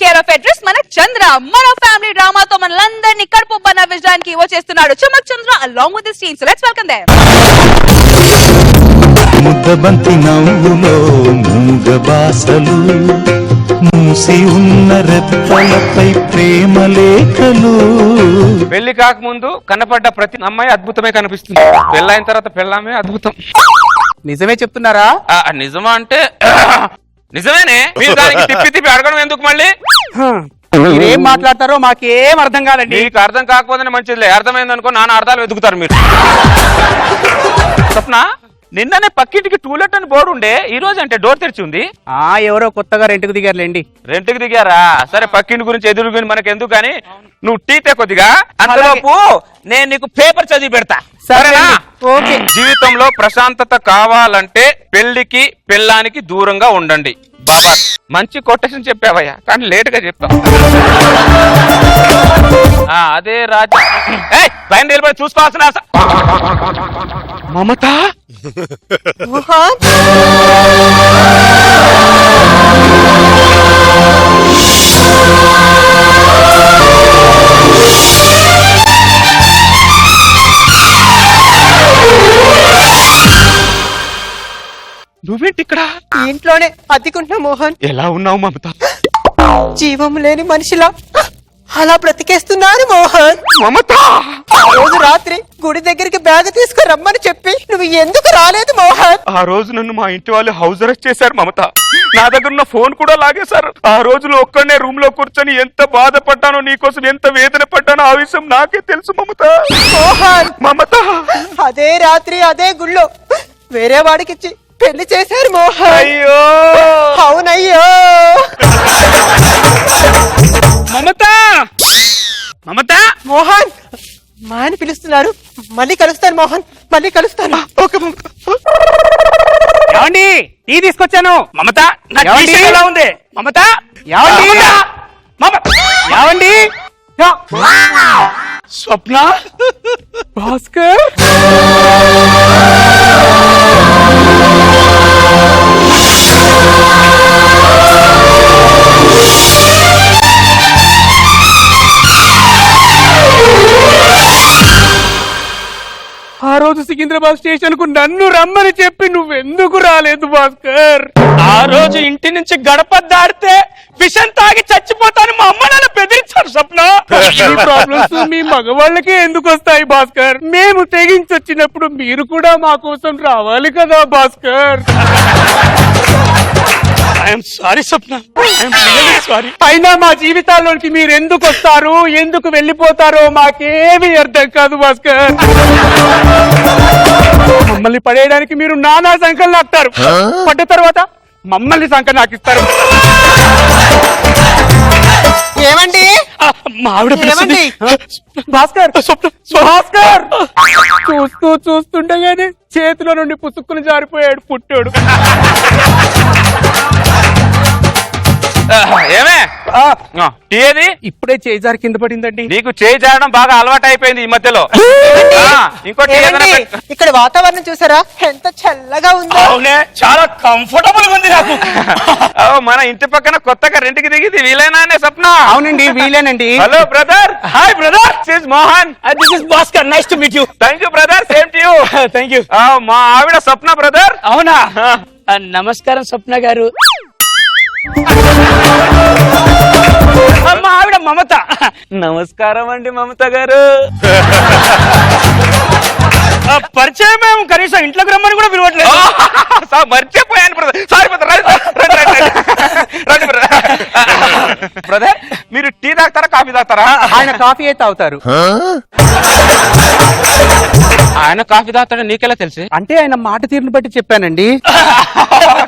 Care of address మన చంద్ర. మన family డ్రామాతో మనలందరినీ కడుపు నవ్వించడానికి వచ్చేస్తున్నాడు Chammak Chandra along with his team. So let's welcome them. ముద్దబంతి నవ్వులో మూగ బాసలు మూసి ఉన్న రెప్పలపై ప్రేమ లేఖలు. పెళ్లి కాకముందు కనపడ్డ ప్రతి అమ్మాయి అద్భుతమే కనిపిస్తుంది, పెళ్ళైన తర్వాత పెళ్ళామే అద్భుతం. నిజమే చెప్తున్నారా? నిజమా అంటే నిజమేనే. మీరు దానికి తిప్పి తిప్పి అడగడం ఎందుకు మళ్ళీ? మీరేం మాట్లాడతారో మాకేం అర్థం కాదండి. మీకు అర్థం కాకపోతే మంచిదిలే, అర్థమైంది అనుకో నాన్న అర్థాలు వెతుకుతారు మీరు. స్వప్న, నిన్ననే పక్కింటికి టూలెట్ అని బోర్డు ఉండే, ఈ రోజు అంటే డోర్ తెరిచి ఉంది. ఎవరో కొత్తగా రెంట్కి దిగారులేండి. రెంట్కి దిగారా? సరే, పక్కింటి గురించి ఎదురు గురించి మనకు ఎందుకు కానీ నువ్వు టీతే కొద్దిగా అంతలోపు నేను నీకు పేపర్ చదివి పెడతా, సరేనా? ఓకే. జీవితంలో ప్రశాంతత కావాలంటే పెళ్లికి పెళ్ళానికి దూరంగా ఉండండి. బాబా మంచి కొటేషన్ చెప్పావయ్యా, కానీ లేట్ గా చెప్పావు. అదే రాజా పైన నిలబడి చూసుకోవాల్సిన మమత. నువ్వేంటి ఇక్కడ? ఇంట్లోనే అద్దెకుంటున్నా మోహన్. ఎలా ఉన్నావు మమత? జీవం లేని మనిషిలా అలా బ్రతికేస్తున్నారు మోహన్. మమత, ఆ రోజు రాత్రి గుడి దగ్గరికి బ్యాగ్ తీసుకురమ్మని చెప్పి నువ్వు ఎందుకు రాలేదు మోహన్? ఆ రోజు నన్ను మా ఇంటి వాళ్ళు హౌస్ అరెస్ట్ చేశారు మమత. నా దగ్గర ఉన్న ఫోన్ కూడా లాగేశారు. ఆ రోజులో ఒక్కడనే రూమ్ లో కూర్చొని ఎంత బాధపడ్డానో, నీకోసం ఎంత వేదన పడ్డానో ఆ విషయం నాకే తెలుసు మమత. మోహన్, మమత, అదే రాత్రి అదే గుళ్ళో వేరే వాడికిచ్చి పెళ్లి చేశారు మోహన్. అయ్యో అవునయ్యో. మమత, మమత. మోహన్, మా ఆయన పిలుస్తున్నారు, మళ్ళీ కలుస్తాను మోహన్, మళ్ళీ కలుస్తాను. ఓకే మమత. ఏమండి, టీ తీసుకొచ్చాను. మమత, నా ఏమండి? టీ-షర్ట్ ఎలా ఉంది మమత? ఏమండి? మమత. ఏమండి? స్వప్న, భాస్కర్, ఆ రోజు సికింద్రాబాద్ స్టేషన్ కు నన్ను రమ్మని చెప్పి నువ్వెందుకు రాలేదు భాస్కర్? ఆ రోజు ఇంటి నుంచి గడప దాడితే విషం తాగి చచ్చిపోతాను మా అమ్మ నాన్న బెదిరించారు స్వప్న. ప్రాబ్లమ్స్ మీ మగవాళ్ళకే ఎందుకు వస్తాయి భాస్కర్? మేము తెగించొచ్చినప్పుడు మీరు కూడా మా కోసం రావాలి కదా Bhaskar. I'm sorry Swapna, sorry. అయినా మా జీవితాల్లోకి మీరు ఎందుకు వస్తారు, ఎందుకు వెళ్ళిపోతారో మాకేమీ అర్థం కాదు భాస్కర్. మమ్మల్ని పడేయడానికి మీరు నానా సంఖ్యలు నాకుతారు, పడ్డ తర్వాత మమ్మల్ని సంఖ్య నాకిస్తారు. ఏమండి? మా ఆవిడ ఏమండి? భాస్కర్, భాస్కర్, చూస్తూ చూస్తుండగానే చేతిలో నుండి పుసుక్కుని జారిపోయాడు పుట్టోడు. ఏమే టీ ఏది? ఇప్పుడే చేజారి కింద పడిందండి. నీకు చేయి జారడం బాగా అలవాటు అయిపోయింది ఈ మధ్యలో. ఇంకోటి ఏమండి? ఇక్కడ వాతావరణం చూసారా ఎంత చల్లగా ఉందో? అవునే, చాలా కంఫర్టబుల్ గా ఉంది నాకు. మన ఇంటి పక్కన కొత్తగా రెంట్కి దిగింది వీలైనా స్వప్న? అవునండి, వీలేనండి. Hello brother. Hi brother, this is Mohan. This is Bhaskar, nice to meet you. Thank you brother, same to you. Thank you. మా ఆవిడ స్వప్న బ్రదర్. అవునా? నమస్కారం స్వప్న గారు. మా ఆవిడ మమత. నమస్కారం అండి మమత గారు. పరిచయం మేము కనీసం ఇంట్లోకి రమ్మని కూడా పిలవట్లేదు. మర్చిపోయాను బ్రదర్, సారీ బ్రదర్. బ్రదర్, మీరు టీ తాగుతారా కాఫీ తాగుతారా? ఆయన కాఫీ అయితే తాగుతారు. ఆయన కాఫీ తాగుతాడా నీకెలా తెలుసు? అంటే ఆయన మాట తీరుని బట్టి చెప్పానండి.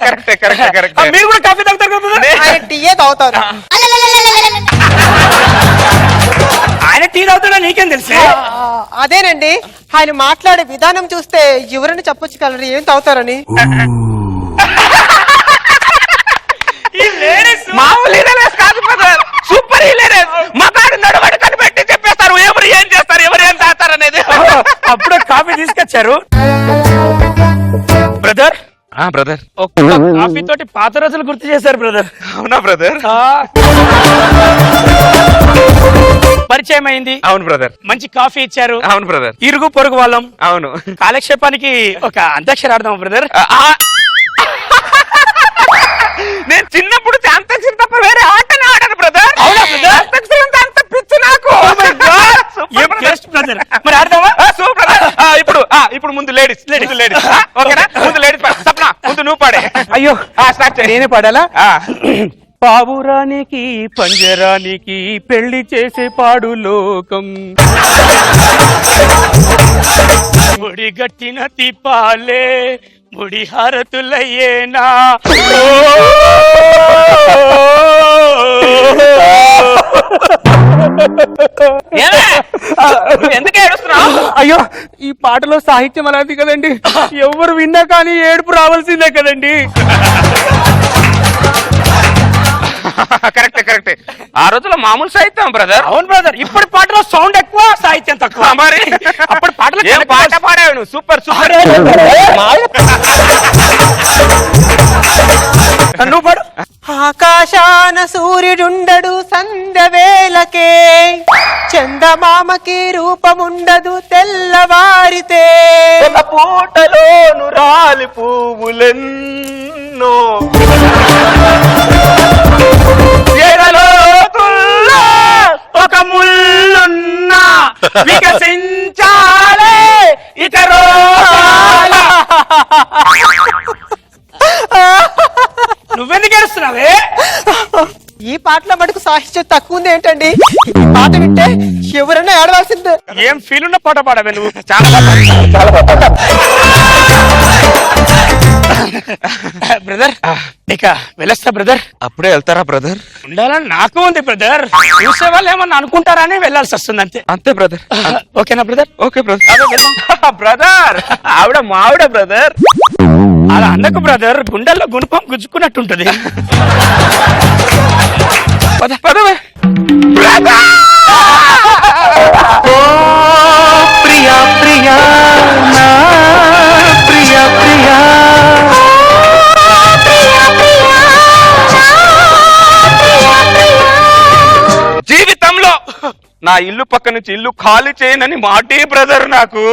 కరెక్టే కరెక్టే కరెక్టే. మీరు కూడా కాఫీ తాగుతారు కదా? ఆయన టీయే తాగుతారు. ఆయన టీ తాగుతాడా నీకేం తెలుసు? అదేనండి, ఆయన మాట్లాడే విధానం చూస్తే ఎవరైనా చెప్పొచ్చు కలరు ఏం తాగుతారని. మామూలు కాదు బ్రదర్, సూపర్ హిలేరియస్. మగాడు నడవడి కనిపెట్టి చెప్పేస్తారు ఎవరు ఏం చేస్తారు, ఎవరు ఏం తాగుతారు అనేది. అప్పుడే కాఫీ తీసుకొచ్చారు. Brother, brother. ఒక్క కాఫీ తోటి పాత రోజులు గుర్తు చేశారు బ్రదర్. అవునా బ్రదర్? పరిచయం అయింది. అవును బ్రదర్. మంచి కాఫీ ఇచ్చారు. అవును బ్రదర్. ఇరుగు పొరుగు వాళ్ళం. అవును. కాలక్షేపానికి ఒక అంత్యాక్షరి ఆడదాం బ్రదర్. నేను చిన్నప్పుడు అంత్యాక్షరి తప్ప వేరే ఆటనే ఆడాను బ్రదర్. అవునా బ్రదర్? అంత్యాక్షరి అంటే అంత పిచ్చి నాకు. బ్రదర్ మరి ఆడదామా? సూపర్. ఇప్పుడు ముందు లేడీస్ ఓకేనా? ముందు లేడీస్ సప్న, ముందు నువ్వు పాడే. అయ్యో స్టార్ట్ చేయి. నేనే పాడాలా? పావురానికి పంజరానికి పెళ్లి చేసే పాడు లోకం, ముడి గట్టిన తిప్పాలే ముడి హారతులయ్యేనా. ఎందుకు ఏడుస్తున్నావు? అయ్యో ఈ పాటలో సాహిత్యం అలాంటి కదండి, ఎవరు విన్నా కానీ ఏడుపు రావాల్సిందే కదండి. కరెక్టే. ఆ రోజుల్లో మామూలు సాహిత్యం బ్రదర్. అవును బ్రదర్, ఇప్పుడు పాటలో సౌండ్ ఎక్కువ సాహిత్యం తక్కువ. మరి అప్పుడు పాటలు ఏం పాట పాడావు నువ్వు? సూపర్. నువ్వు పాడు. ఆకాశాన సూర్యుడుండడు సంధ్యవేళకే, చందమామకి రూపముండదు తెల్లవారితే, పూటలోను రాలి పువ్వులెన్నో ఒక ముల్లున్నా వికసించాలే ఇతరోల. నువ్వెందుకు ఏడుస్తున్నావే? ఈ పాటలో మటుకు సాహిత్యం తక్కువ ఉంది ఏంటండి? ఈ పాట వింటే ఎవరైనా ఏడవలసిందే. ఏం ఫీల్ ఉన్న పాట పాడవే నువ్వు? చాలా బ్రదర్ ఇక వెళ్ళొస్తా బ్రదర్. అప్పుడే వెళ్తారా బ్రదర్? ఉండాలని నాకు ఉంది బ్రదర్, చూసే వాళ్ళు ఏమన్నా అనుకుంటారని వెళ్ళాల్సి వస్తుంది అంతే. అంతే బ్రదర్. ఓకేనా బ్రదర్? Okay brother. బ్రదర్ ఆవిడ మావిడ బ్రదర్. అలా అన్నకు బ్రదర్, గుండెల్లో గుణపం గుచ్చుకున్నట్టుంటది. పదవే. ప్రియా ప్రియా నా ప్రియా ప్రియా జీవితంలో నా ఇల్లు పక్క నుంచి ఇల్లు ఖాళీ చేయనని మాటే బ్రదర్ నాకు.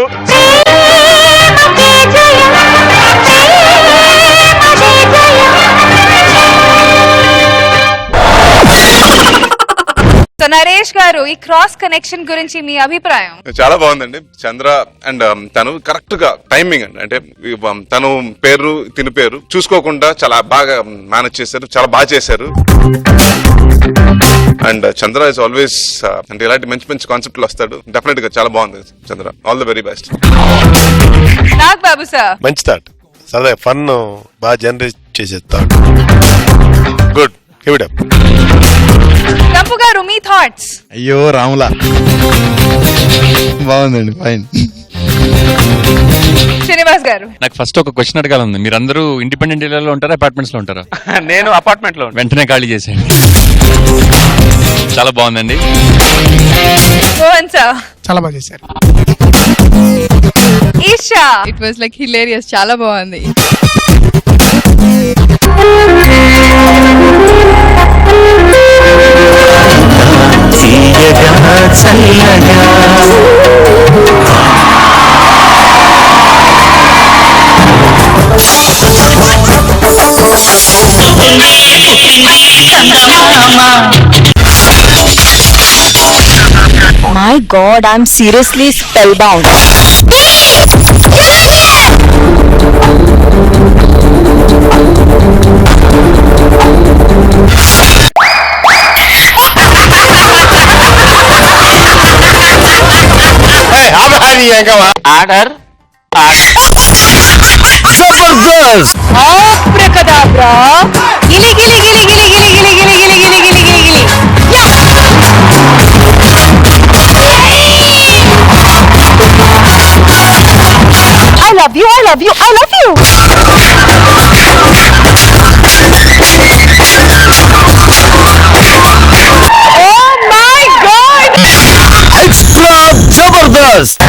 సో నరేష్ గారు, ఈ క్రాస్ కనెక్షన్ గురించి మీ అభిప్రాయం? చాలా బాగుందండి. చంద్ర అండ్ తను కరెక్ట్ గా టైమింగ్ అండి, అంటే తను పేరు తిని పేరు చూసుకోకుండా చాలా బాగా మేనేజ్ చేశారు, చాలా బాగా చేశారు. అండ్ చంద్ర ఇస్ ఆల్వేస్ అంటే ఇలాంటి మంచి మంచి కాన్సెప్ట్లు వస్తాడు. డెఫినెట్ గా చాలా బాగుంది Chandra. All the very best. Nag Babu sir. మంచి థాట్, సరదా ఫన్ బాగా జనరేట్ చేసేస్తాడు. Good, give it up. కంపు గారు, మీ థాట్స్? అయ్యో రాములా, బాగుందండి, ఫైన్. శ్రీనివాస్ గారు, నాకు ఫస్ట్ ఒక క్వశ్చన్ అడగాలంది. మీరందరూ ఇండిపెండెంట్ ఏరియాలో ఉంటారా, అపార్ట్మెంట్స్ లో ఉంటారా? నేను అపార్ట్మెంట్ లో. వెంటనే ఖాళీ చేసేయండి. చాలా బాగుందండి. మోహన్ సార్. చాలా బాగా చేశారు. Esha. It was like hilarious, చాలా బాగుంది. My God, I'm seriously spellbound. Order. Jabardast! Abracadabra! Gili gili gili gili gili gili gili gili gili gili gili gili. Yeah! I love you, I love you, I love you! Oh my God! Extra Jabardast!